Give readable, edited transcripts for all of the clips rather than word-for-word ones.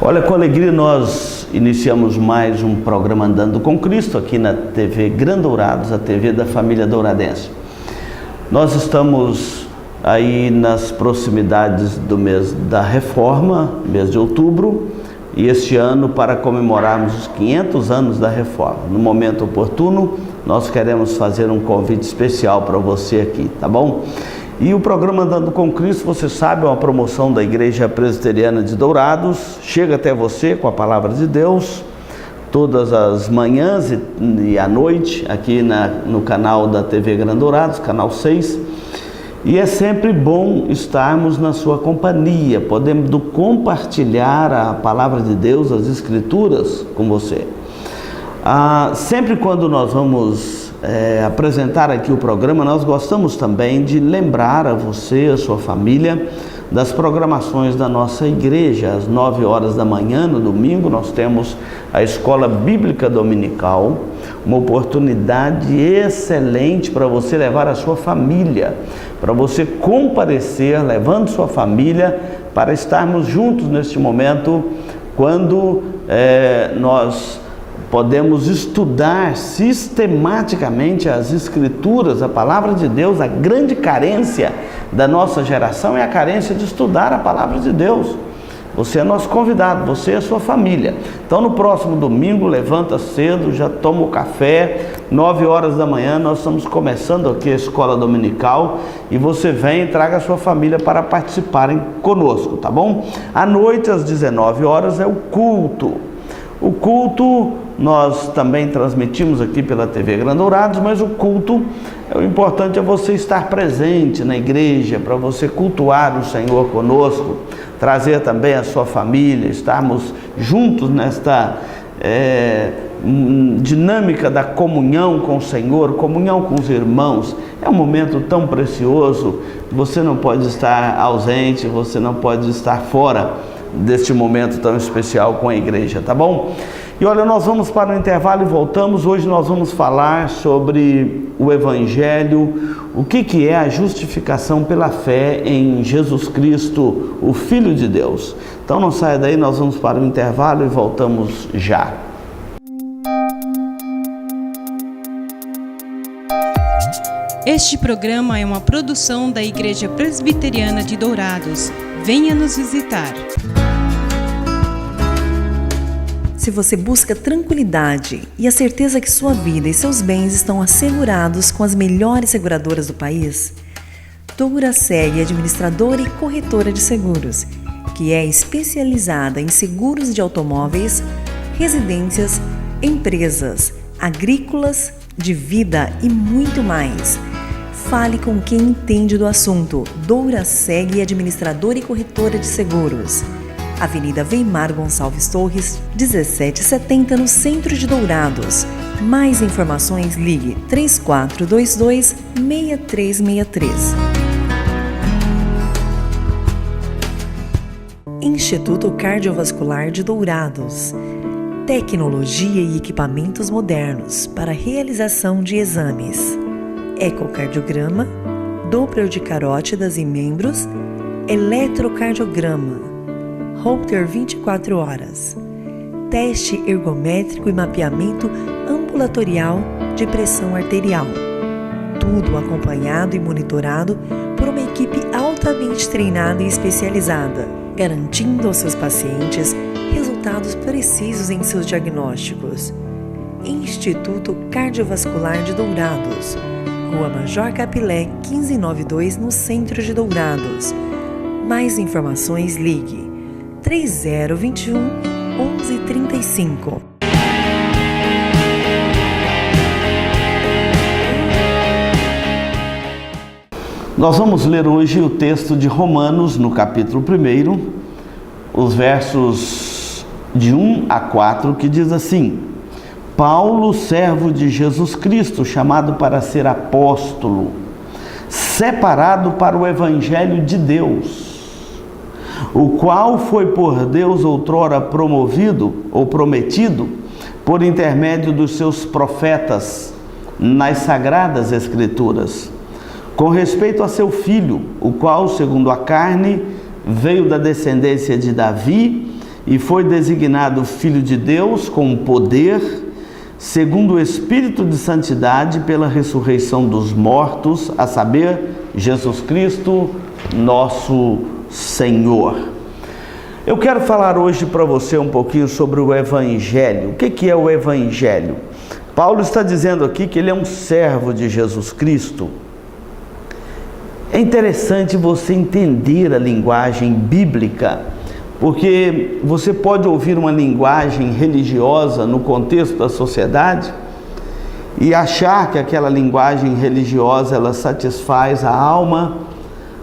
Olha, com alegria nós iniciamos mais um programa Andando com Cristo aqui na TV Grandourados, a TV da família douradense. Nós estamos aí nas proximidades do mês da Reforma, mês de outubro, e este ano para comemorarmos os 500 anos da Reforma. No momento oportuno, nós queremos fazer um convite especial para você aqui, tá bom? E o programa Andando com Cristo, você sabe, é uma promoção da Igreja Presbiteriana de Dourados. Chega até você com a Palavra de Deus, todas as manhãs e à noite, aqui no canal da TV Grandourados, canal 6. E é sempre bom estarmos na sua companhia, podendo compartilhar a Palavra de Deus, as Escrituras com você. Sempre quando nós vamos apresentar aqui o programa, nós gostamos também de lembrar a você, a sua família, das programações da nossa igreja. Às 9 horas da manhã, no domingo, nós temos a Escola Bíblica Dominical, uma oportunidade excelente para você levar a sua família, para você comparecer, levando sua família, para estarmos juntos neste momento, quando nós podemos estudar sistematicamente as Escrituras, a Palavra de Deus. A grande carência da nossa geração é a carência de estudar a Palavra de Deus. Você é nosso convidado, você e a sua família. Então, no próximo domingo, levanta cedo, já toma o café, 9 horas da manhã, nós estamos começando aqui a Escola Dominical, e você vem e traga a sua família para participarem conosco, tá bom? À noite, às 19 horas, é o culto. O culto nós também transmitimos aqui pela TV Grandourados, mas o culto, o importante é você estar presente na igreja, para você cultuar o Senhor conosco, trazer também a sua família, estarmos juntos nesta dinâmica da comunhão com o Senhor, comunhão com os irmãos. É um momento tão precioso, você não pode estar ausente, você não pode estar fora deste momento tão especial com a igreja, tá bom? E olha, nós vamos para o intervalo e voltamos. Hoje nós vamos falar sobre o Evangelho, o que é a justificação pela fé em Jesus Cristo, o Filho de Deus. Então não saia daí, nós vamos para o intervalo e voltamos já. Este programa é uma produção da Igreja Presbiteriana de Dourados. Venha nos visitar. Se você busca tranquilidade e a certeza que sua vida e seus bens estão assegurados com as melhores seguradoras do país, Douraseg é administradora e corretora de seguros, que é especializada em seguros de automóveis, residências, empresas, agrícolas, de vida e muito mais. Fale com quem entende do assunto. Douraseg é administradora e corretora de seguros. Avenida Weimar Gonçalves Torres, 1770, no centro de Dourados. Mais informações, ligue 3422-6363. Instituto Cardiovascular de Dourados. Tecnologia e equipamentos modernos para realização de exames. Ecocardiograma, Doppler de carótidas e membros, eletrocardiograma, Holter 24 horas, teste ergométrico e mapeamento ambulatorial de pressão arterial. Tudo acompanhado e monitorado por uma equipe altamente treinada e especializada, garantindo aos seus pacientes resultados precisos em seus diagnósticos. Instituto Cardiovascular de Dourados, Rua Major Capilé, 1592, no centro de Dourados. Mais informações, ligue 3021 1135. Nós vamos ler hoje o texto de Romanos, no capítulo 1, os versos de 1 a 4, que diz assim: Paulo, servo de Jesus Cristo, chamado para ser apóstolo, separado para o Evangelho de Deus, o qual foi por Deus outrora promovido ou prometido por intermédio dos seus profetas nas sagradas Escrituras, com respeito a seu filho, o qual, segundo a carne, veio da descendência de Davi e foi designado Filho de Deus com poder, segundo o Espírito de Santidade, pela ressurreição dos mortos, a saber, Jesus Cristo, nosso Senhor. Eu quero falar hoje para você um pouquinho sobre o Evangelho. O que é o Evangelho? Paulo está dizendo aqui que ele é um servo de Jesus Cristo. É interessante você entender a linguagem bíblica, porque você pode ouvir uma linguagem religiosa no contexto da sociedade e achar que aquela linguagem religiosa ela satisfaz a alma,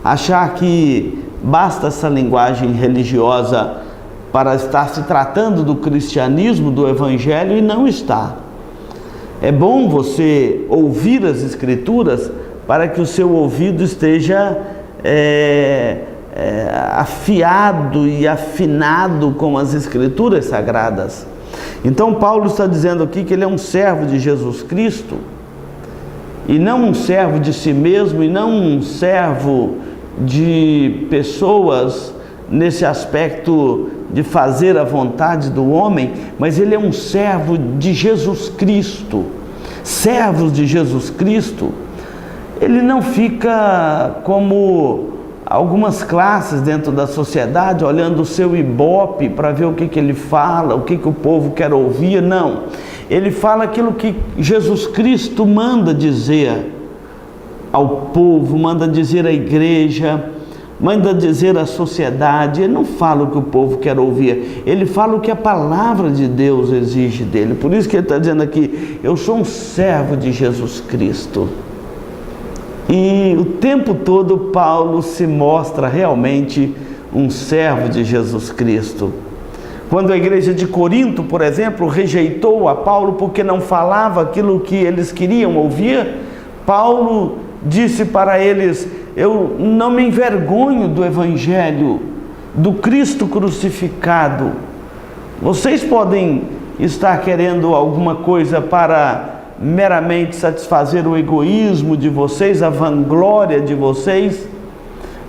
achar que basta essa linguagem religiosa para estar se tratando do cristianismo, do Evangelho, e não está. É bom você ouvir as Escrituras para que o seu ouvido esteja afiado e afinado com as Escrituras sagradas. Então Paulo está dizendo aqui que ele é um servo de Jesus Cristo, e não um servo de si mesmo, e não um servo de pessoas nesse aspecto de fazer a vontade do homem, mas ele é um servo de Jesus Cristo. Servos de Jesus Cristo, ele não fica como algumas classes dentro da sociedade, olhando o seu ibope para ver o que ele fala, o que o povo quer ouvir. Não, ele fala aquilo que Jesus Cristo manda dizer ao povo, manda dizer à igreja, manda dizer à sociedade. Ele não fala o que o povo quer ouvir, ele fala o que a palavra de Deus exige dele. Por isso que ele está dizendo aqui: eu sou um servo de Jesus Cristo. E o tempo todo Paulo se mostra realmente um servo de Jesus Cristo. Quando a igreja de Corinto, por exemplo, rejeitou a Paulo porque não falava aquilo que eles queriam ouvir, Paulo disse para eles: eu não me envergonho do Evangelho, do Cristo crucificado. Vocês podem estar querendo alguma coisa para meramente satisfazer o egoísmo de vocês, a vanglória de vocês,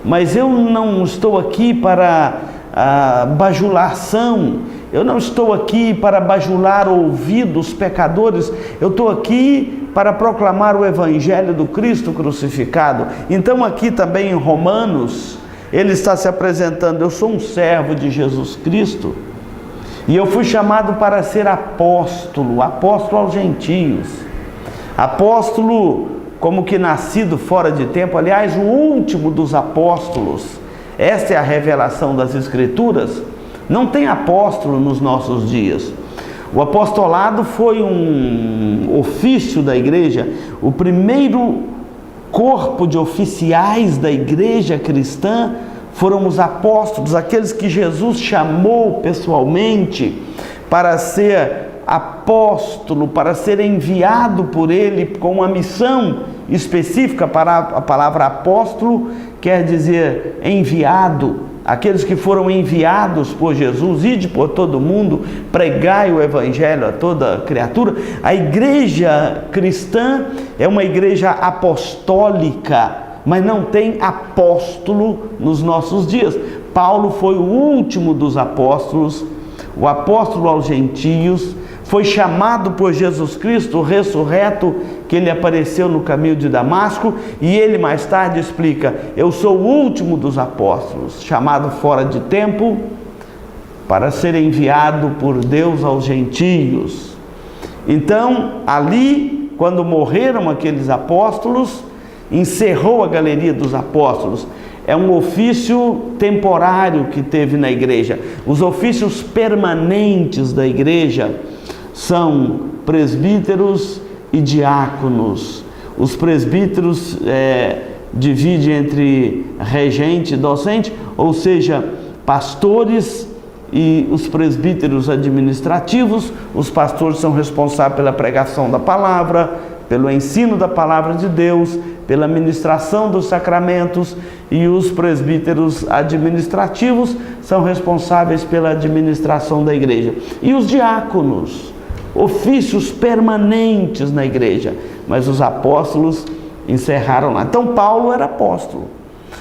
mas eu não estou aqui para a bajulação, eu não estou aqui para bajular o ouvido dos pecadores, eu estou aqui para proclamar o Evangelho do Cristo crucificado. Então aqui também em Romanos, ele está se apresentando: eu sou um servo de Jesus Cristo, e eu fui chamado para ser apóstolo aos gentios, apóstolo como que nascido fora de tempo, aliás, o último dos apóstolos. Esta é a revelação das Escrituras. Não tem apóstolo nos nossos dias. O apostolado foi um ofício da igreja. O primeiro corpo de oficiais da igreja cristã foram os apóstolos, aqueles que Jesus chamou pessoalmente para ser apóstolo, para ser enviado por ele com uma missão específica. Para a palavra apóstolo quer dizer enviado. Aqueles que foram enviados por Jesus: ide por todo mundo, pregai o Evangelho a toda criatura. A igreja cristã é uma igreja apostólica, mas não tem apóstolo nos nossos dias. Paulo foi o último dos apóstolos, o apóstolo aos gentios, foi chamado por Jesus Cristo ressurreto, que ele apareceu no caminho de Damasco, e ele mais tarde explica: eu sou o último dos apóstolos, chamado fora de tempo, para ser enviado por Deus aos gentios. Então, ali, quando morreram aqueles apóstolos, encerrou a galeria dos apóstolos. É um ofício temporário que teve na igreja. Os ofícios permanentes da igreja são presbíteros e diáconos. Os presbíteros dividem entre regente e docente, ou seja, pastores, e os presbíteros administrativos. Os pastores são responsáveis pela pregação da palavra, pelo ensino da palavra de Deus, pela ministração dos sacramentos, e os presbíteros administrativos são responsáveis pela administração da igreja. E os diáconos, ofícios permanentes na igreja, mas os apóstolos encerraram lá. Então Paulo era apóstolo,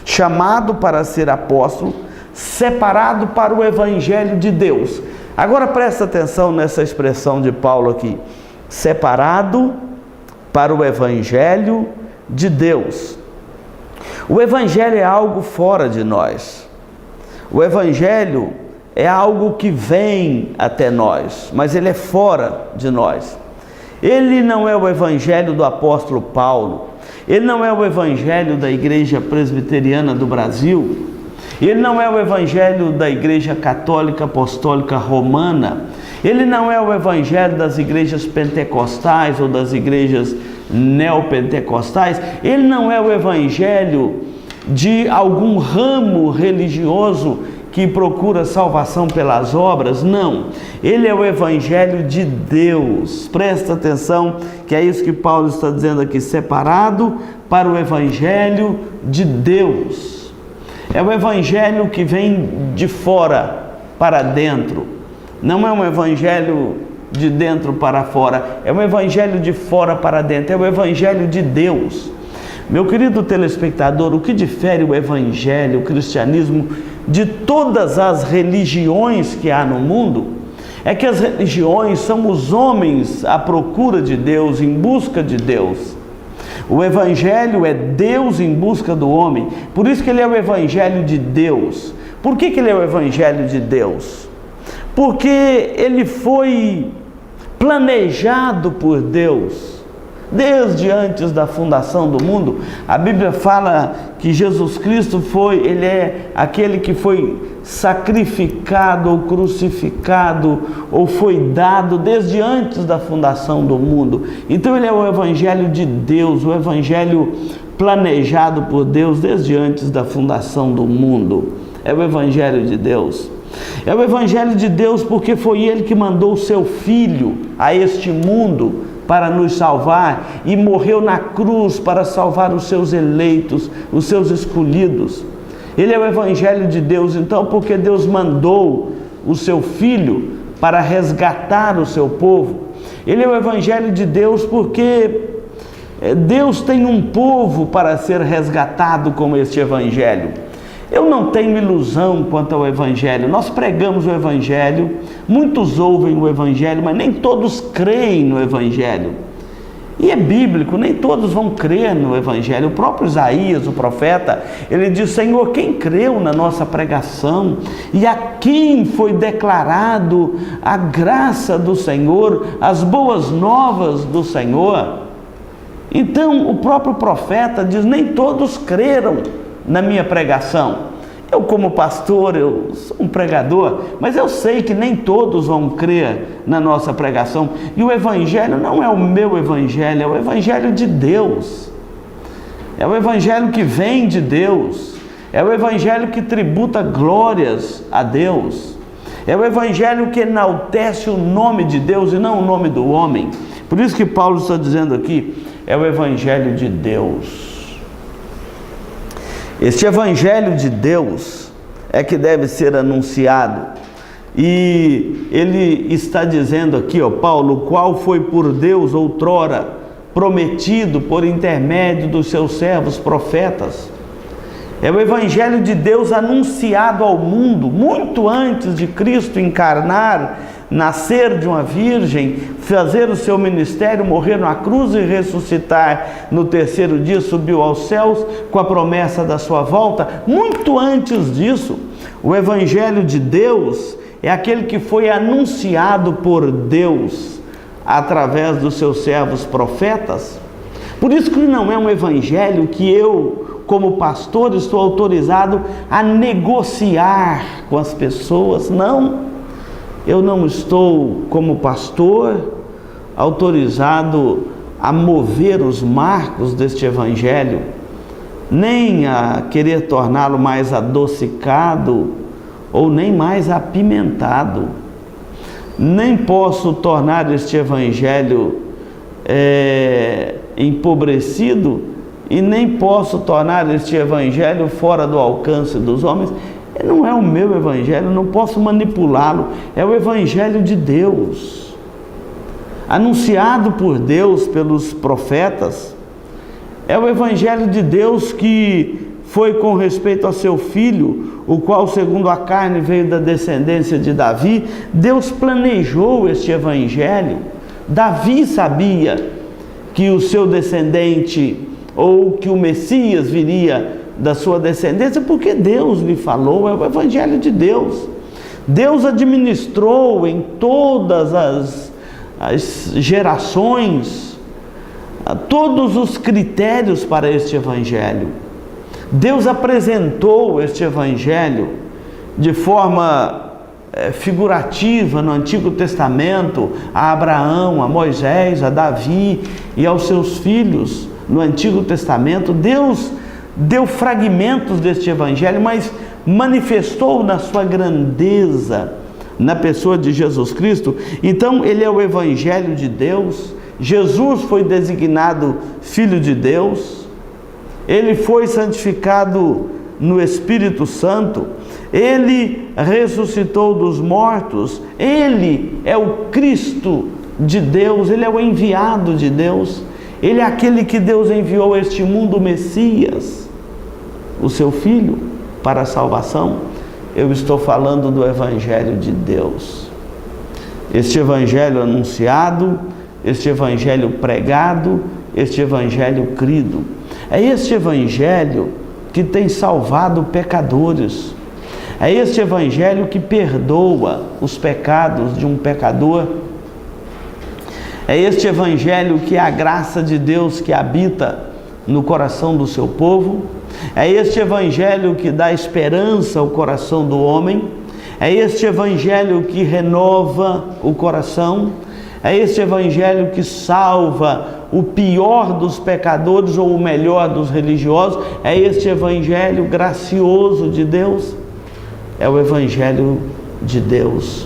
chamado para ser apóstolo, separado para o evangelho de Deus. Agora presta atenção nessa expressão de Paulo aqui, separado para o evangelho de Deus. O evangelho é algo fora de nós. O evangelho é algo que vem até nós, mas ele é fora de nós. Ele não é o evangelho do apóstolo Paulo, ele não é o evangelho da Igreja Presbiteriana do Brasil, ele não é o evangelho da Igreja Católica Apostólica Romana, ele não é o evangelho das igrejas pentecostais ou das igrejas neopentecostais, ele não é o evangelho de algum ramo religioso que procura salvação pelas obras, não. Ele é o evangelho de Deus. Presta atenção que é isso que Paulo está dizendo aqui, separado para o evangelho de Deus. É o evangelho que vem de fora para dentro. Não é um evangelho de dentro para fora, é um evangelho de fora para dentro, é o evangelho de Deus. Meu querido telespectador, o que difere o evangelho, o cristianismo, de todas as religiões que há no mundo, é que as religiões são os homens à procura de Deus, em busca de Deus. O evangelho é Deus em busca do homem, por isso que ele é o evangelho de Deus. Por que ele é o evangelho de Deus? Porque ele foi planejado por Deus desde antes da fundação do mundo. A Bíblia fala que Jesus Cristo ele é aquele que foi sacrificado ou crucificado ou foi dado desde antes da fundação do mundo. Então ele é o evangelho de Deus, o evangelho planejado por Deus desde antes da fundação do mundo. É o evangelho de Deus. É o evangelho de Deus porque foi ele que mandou o seu filho a este mundo para nos salvar e morreu na cruz para salvar os seus eleitos, os seus escolhidos. Ele é o evangelho de Deus, então, porque Deus mandou o seu filho para resgatar o seu povo. Ele é o evangelho de Deus porque Deus tem um povo para ser resgatado com este evangelho. Eu não tenho ilusão quanto ao evangelho. Nós pregamos o evangelho, muitos ouvem o evangelho, mas nem todos creem no evangelho. E é bíblico, nem todos vão crer no evangelho. O próprio Isaías, o profeta, ele diz: Senhor, quem creu na nossa pregação? E a quem foi declarado a graça do Senhor, as boas novas do Senhor? Então, o próprio profeta diz: nem todos creram na minha pregação. Eu, como pastor, eu sou um pregador, mas eu sei que nem todos vão crer na nossa pregação. E o evangelho não é o meu evangelho, é o evangelho de Deus. É o evangelho que vem de Deus. É o evangelho que tributa glórias a Deus. É o evangelho que enaltece o nome de Deus e não o nome do homem. Por isso que Paulo está dizendo aqui, é o evangelho de Deus. Este evangelho de Deus é que deve ser anunciado. E ele está dizendo aqui, Paulo, qual foi por Deus outrora prometido por intermédio dos seus servos profetas. É o evangelho de Deus anunciado ao mundo muito antes de Cristo encarnar, nascer de uma virgem, fazer o seu ministério, morrer na cruz e ressuscitar no terceiro dia, subiu aos céus com a promessa da sua volta. Muito antes disso, o evangelho de Deus é aquele que foi anunciado por Deus através dos seus servos profetas. Por isso que não é um evangelho que eu, como pastor, estou autorizado a negociar com as pessoas. Não. Eu não estou, como pastor, autorizado a mover os marcos deste evangelho, nem a querer torná-lo mais adocicado ou nem mais apimentado. Nem posso tornar este evangelho empobrecido e nem posso tornar este evangelho fora do alcance dos homens. Não é o meu evangelho, não posso manipulá-lo. É o evangelho de Deus, anunciado por Deus pelos profetas. É o evangelho de Deus que foi com respeito a seu filho, o qual segundo a carne veio da descendência de Davi. Deus planejou este evangelho. Davi sabia que o seu descendente, ou que o Messias viria da sua descendência, porque Deus lhe falou, é o evangelho de Deus. Deus administrou em todas as gerações todos os critérios para este evangelho. Deus apresentou este evangelho de forma figurativa no Antigo Testamento a Abraão, a Moisés, a Davi e aos seus filhos no Antigo Testamento. Deus deu fragmentos deste evangelho, mas manifestou na sua grandeza na pessoa de Jesus Cristo. Então ele é o evangelho de Deus. Jesus foi designado Filho de Deus, ele foi santificado no Espírito Santo, ele ressuscitou dos mortos, ele é o Cristo de Deus, ele é o enviado de Deus, ele é aquele que Deus enviou a este mundo, o Messias, o seu Filho, para a salvação. Eu estou falando do Evangelho de Deus, este Evangelho anunciado, este Evangelho pregado, este Evangelho crido. É este Evangelho que tem salvado pecadores. É este Evangelho que perdoa os pecados de um pecador. É este Evangelho que é a graça de Deus que habita no coração do seu povo. É este Evangelho que dá esperança ao coração do homem. É este Evangelho que renova o coração. É este Evangelho que salva o pior dos pecadores ou o melhor dos religiosos. É este Evangelho gracioso de Deus. É o Evangelho de Deus.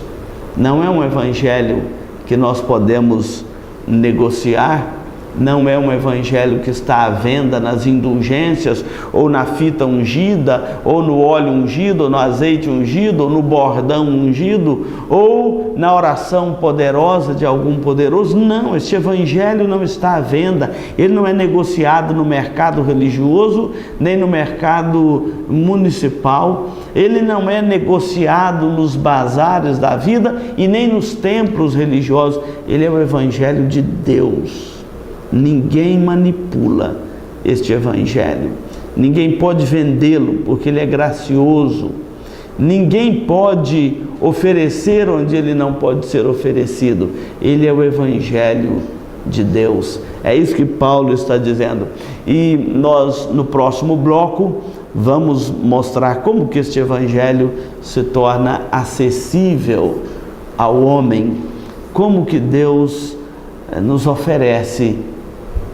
Não é um Evangelho que nós podemos negociar. Não é um evangelho que está à venda nas indulgências, ou na fita ungida, ou no óleo ungido, ou no azeite ungido, ou no bordão ungido, ou na oração poderosa de algum poderoso. Não, este evangelho não está à venda. Ele não é negociado no mercado religioso, nem no mercado municipal. Ele não é negociado nos bazares da vida e nem nos templos religiosos. Ele é o evangelho de Deus. Ninguém manipula este evangelho, ninguém pode vendê-lo, porque ele é gracioso. Ninguém pode oferecer onde ele não pode ser oferecido. Ele é o evangelho de Deus. É isso que Paulo está dizendo. E nós, no próximo bloco, vamos mostrar como que este evangelho se torna acessível ao homem, como que Deus nos oferece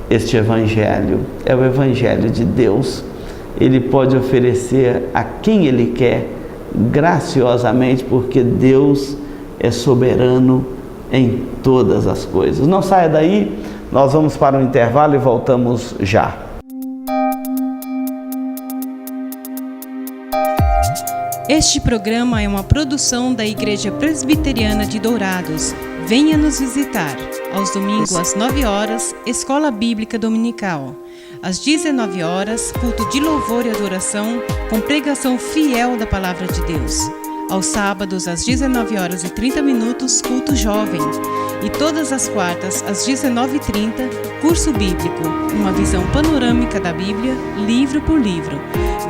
este evangelho. É o evangelho de Deus. Ele pode oferecer a quem ele quer, graciosamente, porque Deus é soberano em todas as coisas. Não saia daí, nós vamos para um intervalo e voltamos já. Este programa é uma produção da Igreja Presbiteriana de Dourados. Venha nos visitar. Aos domingos, às 9 horas, Escola Bíblica Dominical. Às 19 horas, culto de louvor e adoração, com pregação fiel da Palavra de Deus. Aos sábados, às 19 horas e 30 minutos, culto jovem. E todas as quartas, às 19h30, curso bíblico, uma visão panorâmica da Bíblia, livro por livro.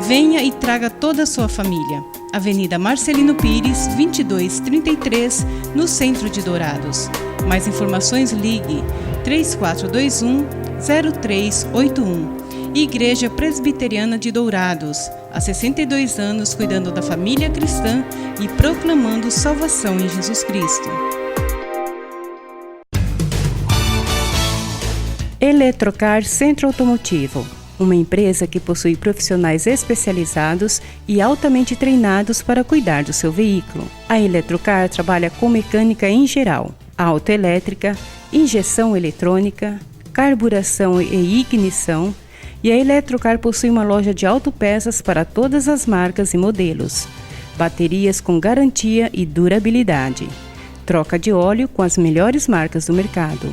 Venha e traga toda a sua família. Avenida Marcelino Pires, 2233, no centro de Dourados. Mais informações, ligue 3421-0381. Igreja Presbiteriana de Dourados, há 62 anos cuidando da família cristã e proclamando salvação em Jesus Cristo. Eletrocar Centro Automotivo, uma empresa que possui profissionais especializados e altamente treinados para cuidar do seu veículo. A Eletrocar trabalha com mecânica em geral, autoelétrica, injeção eletrônica, carburação e ignição, e a Eletrocar possui uma loja de autopeças para todas as marcas e modelos, baterias com garantia e durabilidade, troca de óleo com as melhores marcas do mercado,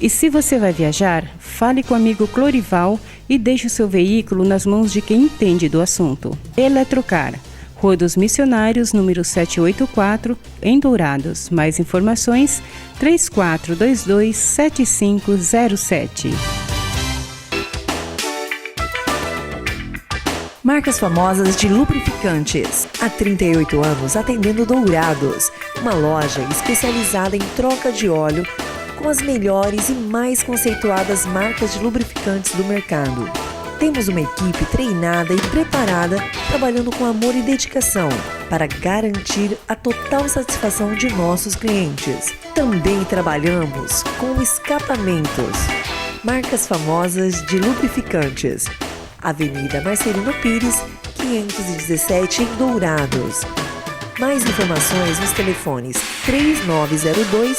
E se você vai viajar, fale com o amigo Clorival e deixe o seu veículo nas mãos de quem entende do assunto. Eletrocar, Rua dos Missionários, número 784, em Dourados. Mais informações, 3422-7507. Marcas famosas de lubrificantes. Há 38 anos atendendo Dourados, uma loja especializada em troca de óleo com as melhores e mais conceituadas marcas de lubrificantes do mercado. Temos uma equipe treinada e preparada, trabalhando com amor e dedicação para garantir a total satisfação de nossos clientes. Também trabalhamos com escapamentos. Marcas famosas de lubrificantes. Avenida Marcelino Pires, 517 em Dourados. Mais informações nos telefones 3902-2100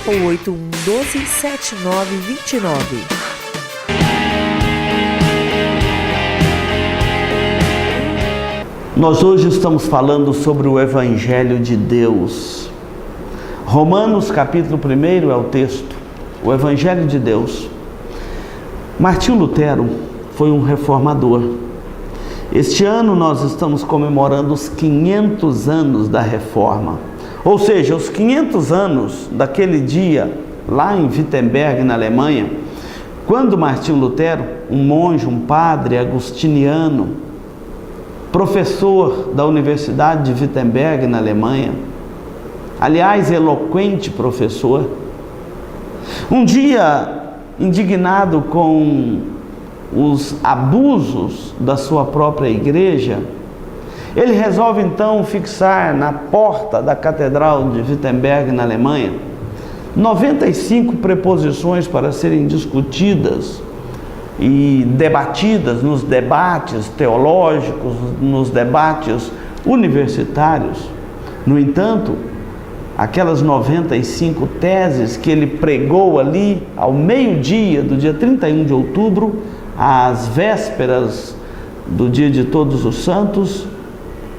ou 8112-7929. Nós hoje estamos falando sobre o Evangelho de Deus. Romanos capítulo 1 é o texto, o Evangelho de Deus. Martinho Lutero foi um reformador. Este ano nós estamos comemorando os 500 anos da Reforma. Ou seja, os 500 anos daquele dia, lá em Wittenberg, na Alemanha, quando Martinho Lutero, um monge, um padre agostiniano, professor da Universidade de Wittenberg, na Alemanha, aliás, eloquente professor, um dia, indignado com os abusos da sua própria igreja, ele resolve então fixar na porta da Catedral de Wittenberg, na Alemanha, 95 preposições para serem discutidas e debatidas nos debates teológicos, nos debates universitários. No entanto, aquelas 95 teses que ele pregou ali ao meio-dia do dia 31 de outubro, às vésperas do dia de Todos os Santos,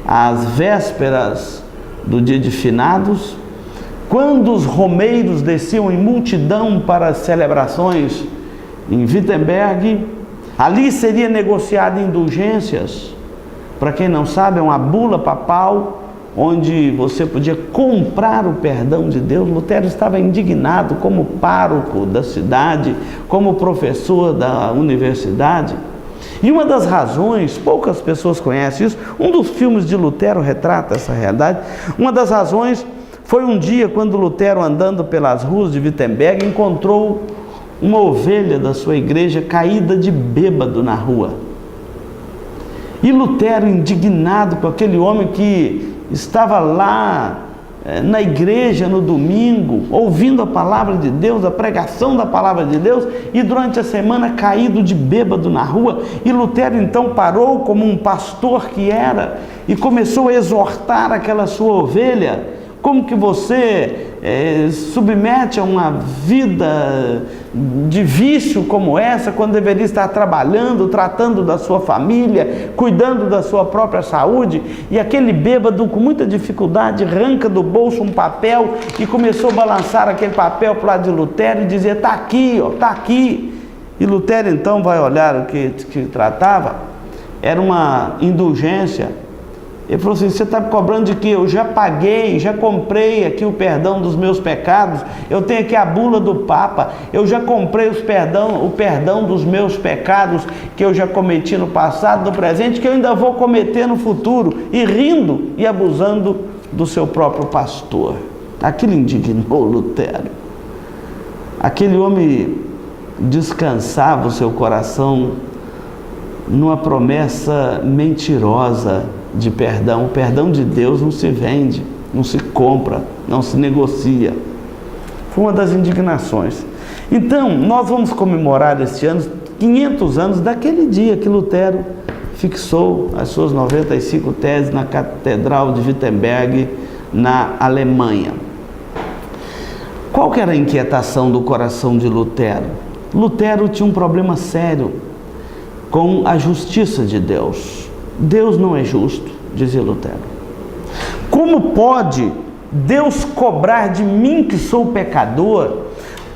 às vésperas do dia de Finados, quando os romeiros desciam em multidão para as celebrações em Wittenberg, ali seria negociada indulgências. Para quem não sabe, é uma bula papal onde você podia comprar o perdão de Deus. Lutero estava indignado como pároco da cidade, como professor da universidade. E uma das razões, poucas pessoas conhecem isso, um dos filmes de Lutero retrata essa realidade. Uma das razões foi um dia quando Lutero, andando pelas ruas de Wittenberg, encontrou uma ovelha da sua igreja caída de bêbado na rua. E Lutero, indignado com aquele homem que estava lá na igreja no domingo, ouvindo a palavra de Deus, a pregação da palavra de Deus, e durante a semana caído de bêbado na rua, e Lutero então parou como um pastor que era, e começou a exortar aquela sua ovelha. Como que você submete a uma vida de vício como essa, quando deveria estar trabalhando, tratando da sua família, cuidando da sua própria saúde? E aquele bêbado, com muita dificuldade, arranca do bolso um papel e começou a balançar aquele papel para o lado de Lutero e dizer: está aqui, ó, está aqui. E Lutero então vai olhar o que tratava, era uma indulgência. Ele falou assim: você está me cobrando de quê? Eu já paguei, já comprei aqui o perdão dos meus pecados, eu tenho aqui a bula do Papa, eu já comprei o perdão dos meus pecados que eu já cometi no passado, no presente, que eu ainda vou cometer no futuro, e rindo e abusando do seu próprio pastor. Aquilo indignou Lutero. Aquele homem descansava o seu coração numa promessa mentirosa de perdão. O perdão de Deus não se vende, não se compra, não se negocia. Foi uma das indignações. Então, nós vamos comemorar este ano 500 anos daquele dia que Lutero fixou as suas 95 teses na Catedral de Wittenberg, na Alemanha. Qual que era a inquietação do coração de Lutero? Lutero tinha um problema sério com a justiça de Deus. Deus não é justo, dizia Lutero. Como pode Deus cobrar de mim, que sou pecador,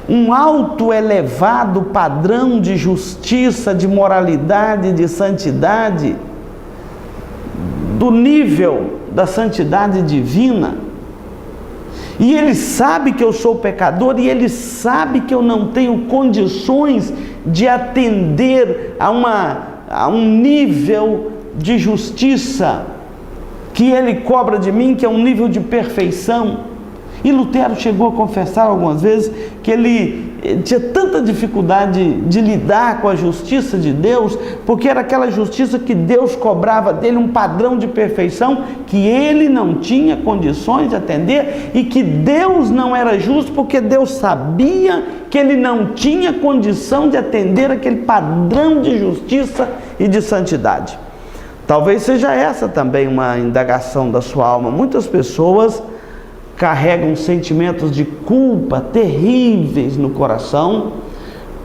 um alto elevado padrão de justiça, de moralidade, de santidade, do nível da santidade divina. E Ele sabe que eu sou pecador, e Ele sabe que eu não tenho condições de atender a um nível de justiça que Ele cobra de mim, que é um nível de perfeição. E Lutero chegou a confessar algumas vezes que ele tinha tanta dificuldade de lidar com a justiça de Deus, porque era aquela justiça que Deus cobrava dele, um padrão de perfeição que ele não tinha condições de atender, e que Deus não era justo porque Deus sabia que ele não tinha condição de atender aquele padrão de justiça e de santidade. Talvez seja essa também uma indagação da sua alma. Muitas pessoas carregam sentimentos de culpa terríveis no coração,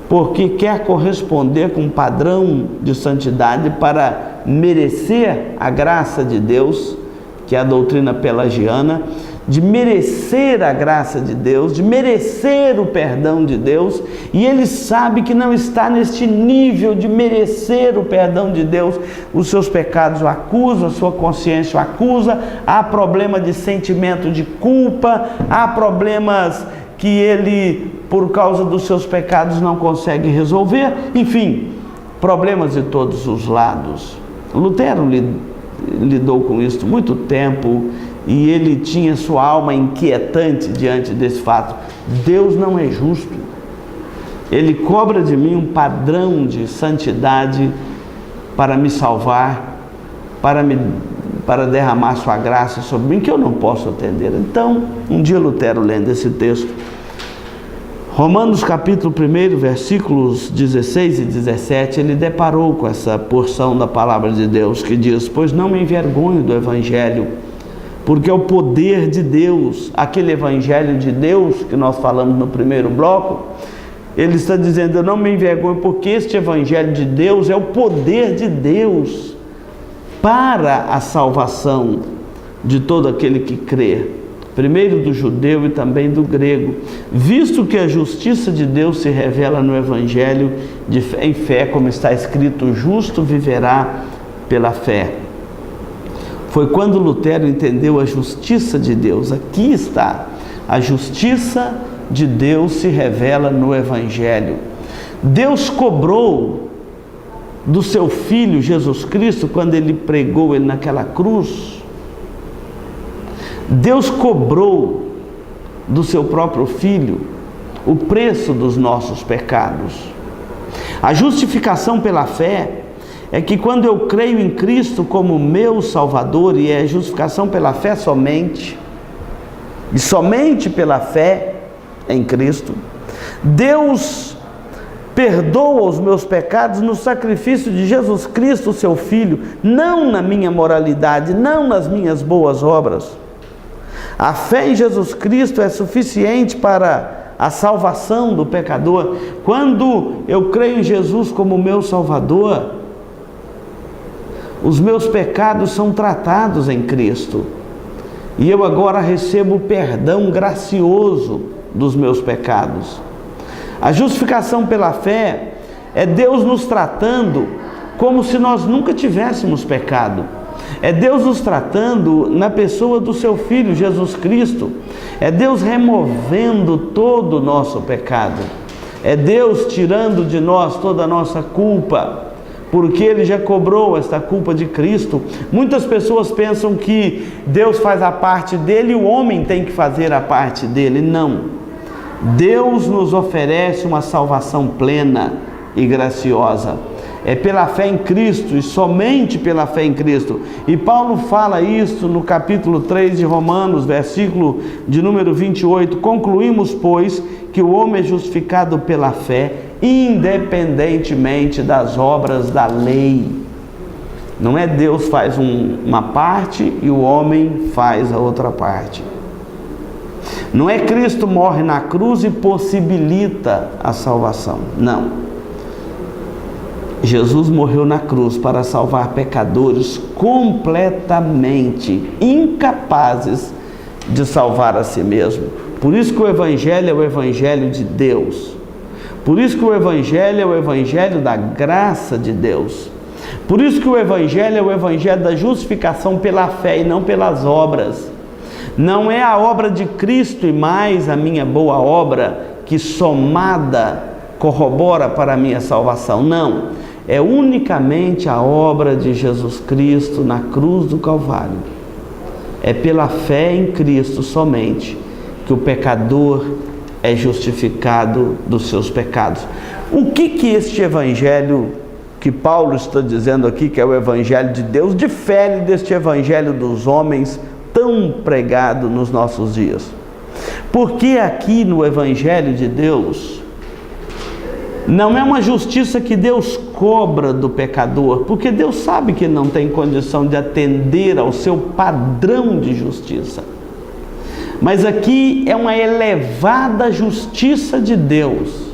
porque quer corresponder com um padrão de santidade para merecer a graça de Deus, que é a doutrina pelagiana, de merecer a graça de Deus, de merecer o perdão de Deus, e ele sabe que não está neste nível de merecer o perdão de Deus. Os seus pecados o acusam, a sua consciência o acusa, há problema de sentimento de culpa, há problemas que ele, por causa dos seus pecados, não consegue resolver, enfim, problemas de todos os lados. Lutero lidou com isso muito tempo, e ele tinha sua alma inquietante diante desse fato. Deus não é justo. Ele cobra de mim um padrão de santidade para me salvar, para derramar sua graça sobre mim, que eu não posso atender. Então, um dia Lutero, lendo esse texto, Romanos capítulo 1, versículos 16 e 17, ele deparou com essa porção da palavra de Deus que diz: pois não me envergonho do Evangelho, porque é o poder de Deus. Aquele Evangelho de Deus que nós falamos no primeiro bloco, ele está dizendo: eu não me envergonho, porque este Evangelho de Deus é o poder de Deus para a salvação de todo aquele que crê, primeiro do judeu e também do grego, visto que a justiça de Deus se revela no Evangelho de fé em fé, como está escrito: o justo viverá pela fé. Foi quando Lutero entendeu a justiça de Deus. Aqui está, a justiça de Deus se revela no Evangelho. Deus cobrou do seu Filho Jesus Cristo, quando ele pregou ele naquela cruz. Deus cobrou do seu próprio Filho o preço dos nossos pecados. A justificação pela fé é que quando eu creio em Cristo como meu Salvador, e é justificação pela fé somente, e somente pela fé em Cristo, Deus perdoa os meus pecados no sacrifício de Jesus Cristo, seu Filho, não na minha moralidade, não nas minhas boas obras. A fé em Jesus Cristo é suficiente para a salvação do pecador. Quando eu creio em Jesus como meu Salvador, os meus pecados são tratados em Cristo, e eu agora recebo o perdão gracioso dos meus pecados. A justificação pela fé é Deus nos tratando como se nós nunca tivéssemos pecado. É Deus nos tratando na pessoa do seu Filho Jesus Cristo. É Deus removendo todo o nosso pecado. É Deus tirando de nós toda a nossa culpa, porque Ele já cobrou esta culpa de Cristo. Muitas pessoas pensam que Deus faz a parte dele e o homem tem que fazer a parte dele. Não. Deus nos oferece uma salvação plena e graciosa. É pela fé em Cristo e somente pela fé em Cristo. E Paulo fala isso no capítulo 3 de Romanos, versículo de número 28. Concluímos, pois, que o homem é justificado pela fé, independentemente das obras da lei. Não é Deus faz uma parte e o homem faz a outra parte. Não é Cristo morre na cruz e possibilita a salvação. Não. Jesus morreu na cruz para salvar pecadores completamente incapazes de salvar a si mesmo. Por isso que o Evangelho é o Evangelho de Deus. Por isso que o Evangelho é o Evangelho da graça de Deus. Por isso que o Evangelho é o Evangelho da justificação pela fé e não pelas obras. Não é a obra de Cristo e mais a minha boa obra que somada corrobora para a minha salvação. Não, é unicamente a obra de Jesus Cristo na cruz do Calvário. É pela fé em Cristo somente que o pecador é justificado dos seus pecados. O que este Evangelho que Paulo está dizendo aqui, que é o Evangelho de Deus, difere deste Evangelho dos homens tão pregado nos nossos dias? Porque aqui no Evangelho de Deus, não é uma justiça que Deus cobra do pecador, porque Deus sabe que ele não tem condição de atender ao seu padrão de justiça. Mas aqui é uma elevada justiça de Deus,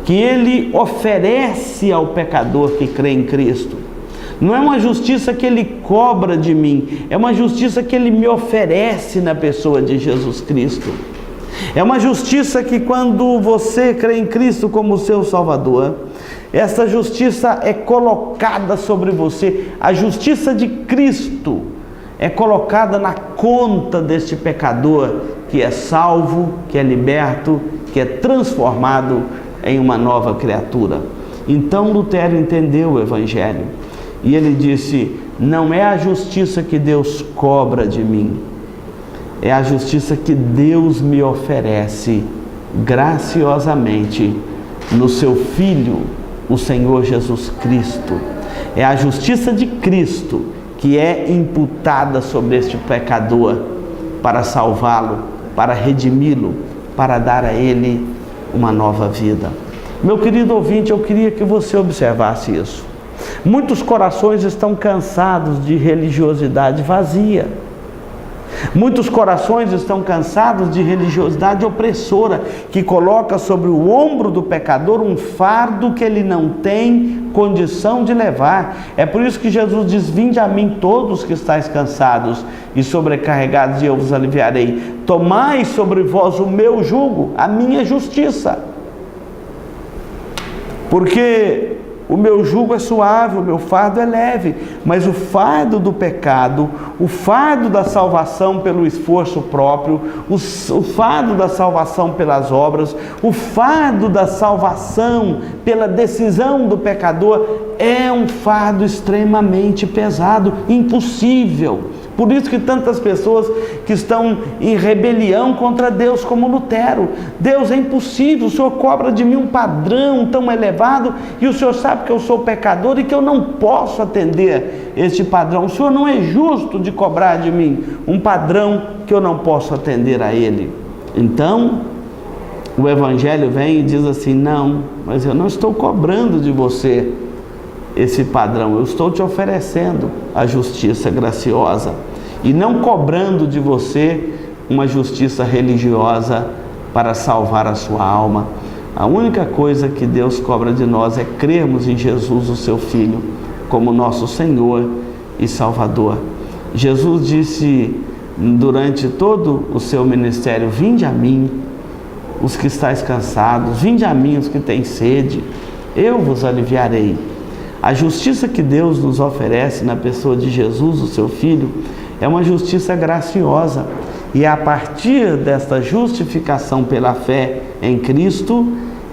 que Ele oferece ao pecador que crê em Cristo. Não é uma justiça que Ele cobra de mim, é uma justiça que Ele me oferece na pessoa de Jesus Cristo. É uma justiça que quando você crê em Cristo como seu Salvador, essa justiça é colocada sobre você. A justiça de Cristo é colocada na conta deste pecador que é salvo, que é liberto, que é transformado em uma nova criatura. Então Lutero entendeu o Evangelho e ele disse: não é a justiça que Deus cobra de mim, é a justiça que Deus me oferece graciosamente no seu Filho, o Senhor Jesus Cristo. É a justiça de Cristo que é imputada sobre este pecador para salvá-lo, para redimi-lo, para dar a ele uma nova vida. Meu querido ouvinte, eu queria que você observasse isso. Muitos corações estão cansados de religiosidade vazia. Muitos corações estão cansados de religiosidade opressora, que coloca sobre o ombro do pecador um fardo que ele não tem condição de levar. É por isso que Jesus diz: vinde a mim todos que estáis cansados e sobrecarregados, e eu vos aliviarei. Tomai sobre vós o meu jugo, a minha justiça. Porque o meu jugo é suave, o meu fardo é leve. Mas o fardo do pecado, o fardo da salvação pelo esforço próprio, o fardo da salvação pelas obras, o fardo da salvação pela decisão do pecador, é um fardo extremamente pesado, impossível. Por isso que tantas pessoas que estão em rebelião contra Deus, como Lutero: Deus, é impossível, o Senhor cobra de mim um padrão tão elevado, e o Senhor sabe que eu sou pecador e que eu não posso atender este padrão. O Senhor não é justo de cobrar de mim um padrão que eu não posso atender a Ele. Então, o Evangelho vem e diz assim: não, mas eu não estou cobrando de você esse padrão, eu estou te oferecendo a justiça graciosa e não cobrando de você uma justiça religiosa para salvar a sua alma. A única coisa que Deus cobra de nós é crermos em Jesus, o seu Filho, como nosso Senhor e Salvador. Jesus disse durante todo o seu ministério: vinde a mim os que estáis cansados, vinde a mim os que têm sede, eu vos aliviarei. A justiça que Deus nos oferece na pessoa de Jesus, o seu Filho, é uma justiça graciosa. E é a partir desta justificação pela fé em Cristo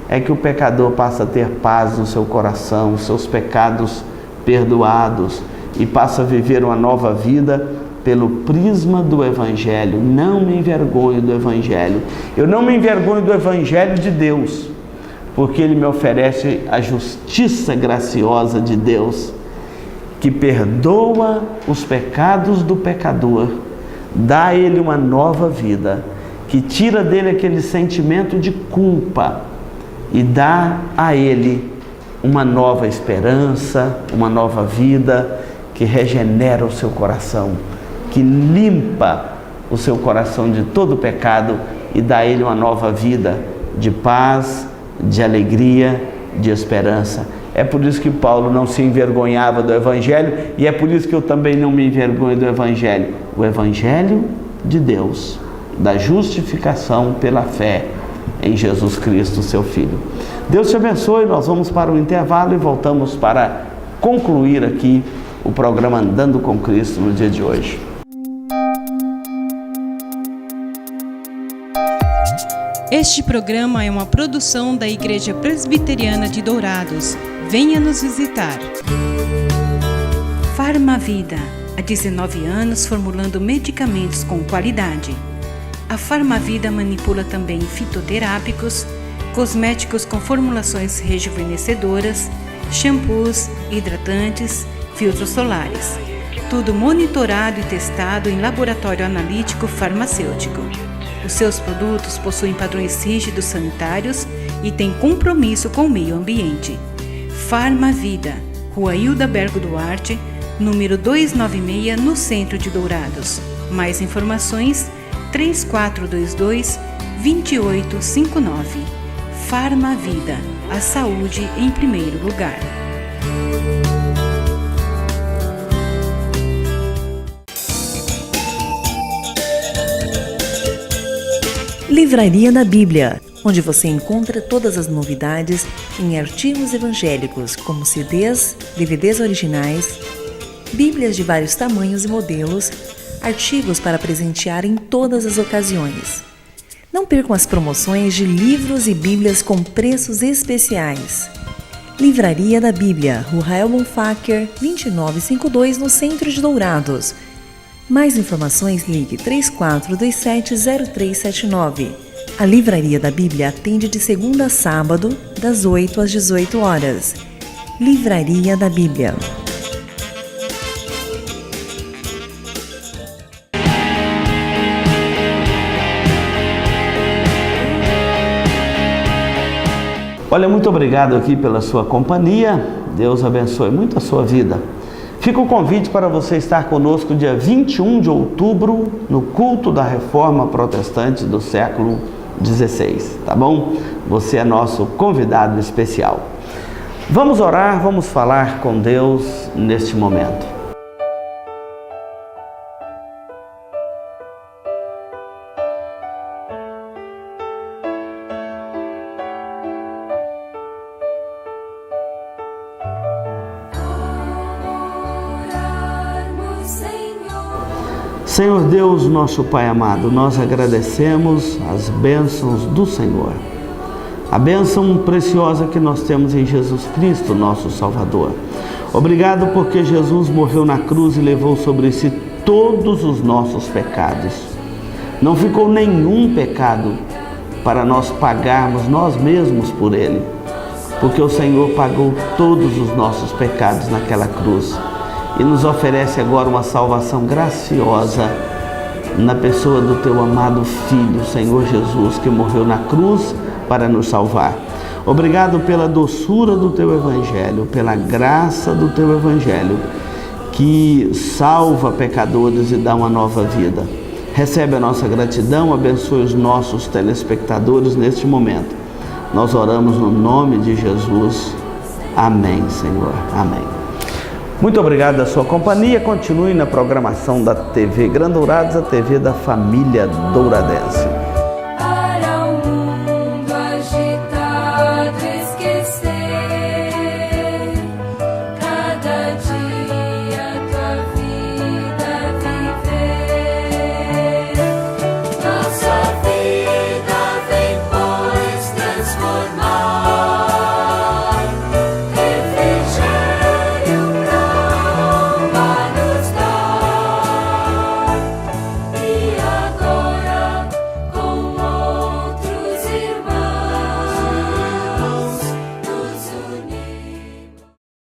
é que o pecador passa a ter paz no seu coração, seus pecados perdoados, e passa a viver uma nova vida pelo prisma do Evangelho. Não me envergonho do Evangelho. Eu não me envergonho do Evangelho de Deus, porque Ele me oferece a justiça graciosa de Deus, que perdoa os pecados do pecador, dá a ele uma nova vida, que tira dele aquele sentimento de culpa e dá a ele uma nova esperança, uma nova vida, que regenera o seu coração, que limpa o seu coração de todo pecado e dá a ele uma nova vida de paz, de alegria, de esperança. É por isso que Paulo não se envergonhava do Evangelho, e é por isso que eu também não me envergonho do Evangelho. O Evangelho de Deus, da justificação pela fé em Jesus Cristo, seu Filho. Deus te abençoe, nós vamos para o intervalo e voltamos para concluir aqui o programa Andando com Cristo no dia de hoje. Este programa é uma produção da Igreja Presbiteriana de Dourados. Venha nos visitar. Farmavida, há 19 anos formulando medicamentos com qualidade. A Farmavida manipula também fitoterápicos, cosméticos com formulações rejuvenescedoras, shampoos, hidratantes, filtros solares. Tudo monitorado e testado em laboratório analítico farmacêutico. Os seus produtos possuem padrões rígidos sanitários e têm compromisso com o meio ambiente. Farmavida, Rua Hildabergo Duarte, número 296, no centro de Dourados. Mais informações, 3422-2859. Farmavida, a saúde em primeiro lugar. Livraria da Bíblia, onde você encontra todas as novidades em artigos evangélicos, como CDs, DVDs originais, Bíblias de vários tamanhos e modelos, artigos para presentear em todas as ocasiões. Não percam as promoções de livros e Bíblias com preços especiais. Livraria da Bíblia, Rua Rael Bonfacker, 2952, no centro de Dourados. Mais informações, ligue 3427-0379. A Livraria da Bíblia atende de segunda a sábado, das 8 às 18 horas. Livraria da Bíblia. Olha, muito obrigado aqui pela sua companhia. Deus abençoe muito a sua vida. Fica o convite para você estar conosco dia 21 de outubro no culto da Reforma Protestante do século XVI, tá bom? Você é nosso convidado especial. Vamos orar, vamos falar com Deus neste momento. Senhor Deus, nosso Pai amado, nós agradecemos as bênçãos do Senhor. A bênção preciosa que nós temos em Jesus Cristo, nosso Salvador. Obrigado porque Jesus morreu na cruz e levou sobre si todos os nossos pecados. Não ficou nenhum pecado para nós pagarmos nós mesmos por ele, porque o Senhor pagou todos os nossos pecados naquela cruz. E nos oferece agora uma salvação graciosa na pessoa do Teu amado Filho, Senhor Jesus, que morreu na cruz para nos salvar. Obrigado pela doçura do Teu Evangelho, pela graça do Teu Evangelho, que salva pecadores e dá uma nova vida. Recebe a nossa gratidão, abençoe os nossos telespectadores neste momento. Nós oramos no nome de Jesus. Amém, Senhor. Amém. Muito obrigado pela sua companhia. Continue na programação da TV Grande Dourados, a TV da família douradense.